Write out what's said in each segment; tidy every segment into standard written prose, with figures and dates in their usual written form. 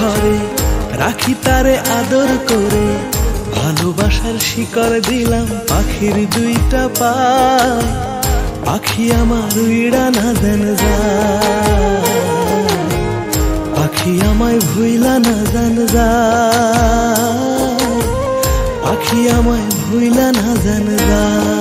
ঘরে রাখি তারে আদর করে, ভালোবাসার শিকড় দিলাম পাখির দুইটা পায়। পাখি আমার উইড়া না জান যায়, পাখি আমায় ভুইলা না জান যায়, পাখি আমায় ভুইলা না জান যায়।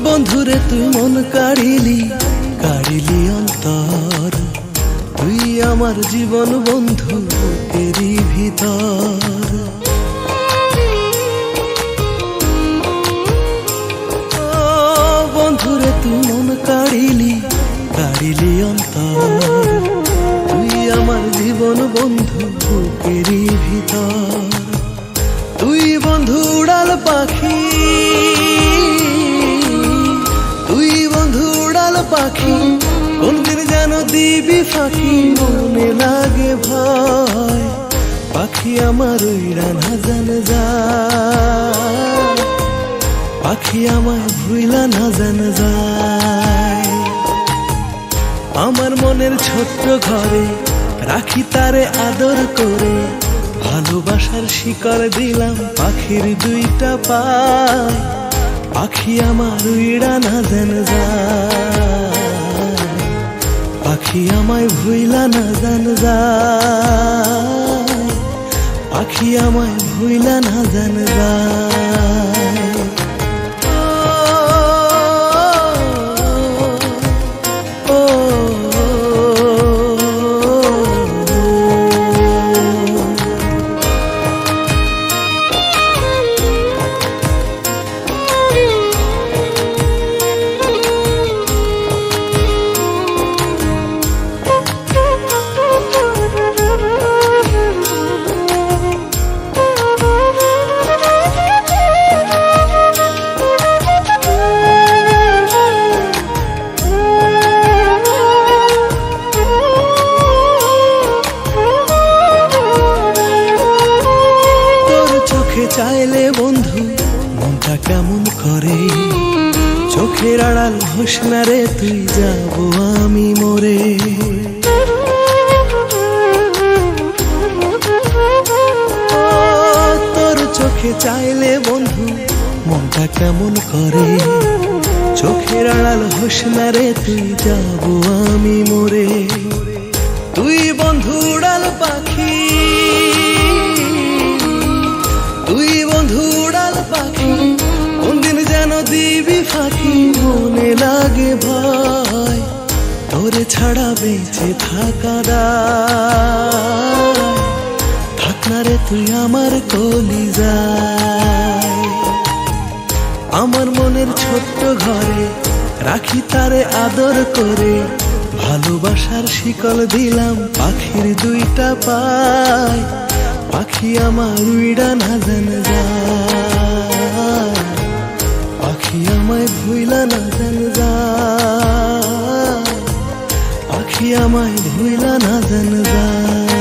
বন্ধুরে তুই মন কাড়িলি, কাড়িলি অন্তর, তুই আমার জীবন বন্ধু এরই ভিতর। বন্ধুরে তুই মন কাড়িলি, কাড়িলি অন্তর, তুই আমার জীবন বন্ধু এরই ভিতর। তুই বন্ধু উড়াল পাখি, পাখি কোনদিন যেন দিবি ফাঁকি, মনে লাগে ভয়। পাখি আমার উইড়া না জান যায়, পাখি আমায় ভুইলা না জান যায়। আমার মনের ছোট্ট ঘরে রাখি তারে আদর করে, ভালোবাসার শিকড় দিলাম পাখির দুইটা পায়। পাখি আমার উইড়া না জান যায়, পাখি আমায় ভুইলা না জান যায়, পাখি আমায় ভুইলা না জান যায়। চাইলে বন্ধু মনটা কেমন করে, চোখের আড়াল হোস না রে তুই, যাব আমি মরে। তোর চোখে চাইলে বন্ধু মনটা কেমন করে, চোখের আড়াল হোস না রে তুই, যাব আমি মরে। তুই বন্ধু উড়াল পাখি, তুই বন্ধু উড়াল পাখি, কোনদিন যেন দিবি ফাঁকি, মনে লাগে ভয়। তোরে ছাড়া বেঁচে থাকা দায়, থাক না রে তুই আমার কলিজায়। আমার মনের ছোট্ট ঘরে রাখি তারে আদর করে, ভালোবাসার শিকল দিলাম পাখির দুইটা পায়। পাখি আমার উইড়া না জান যায়, পাখি আমায় ভুইলা না জান যায়, পাখি আমায় ভুইলা না জান যায়।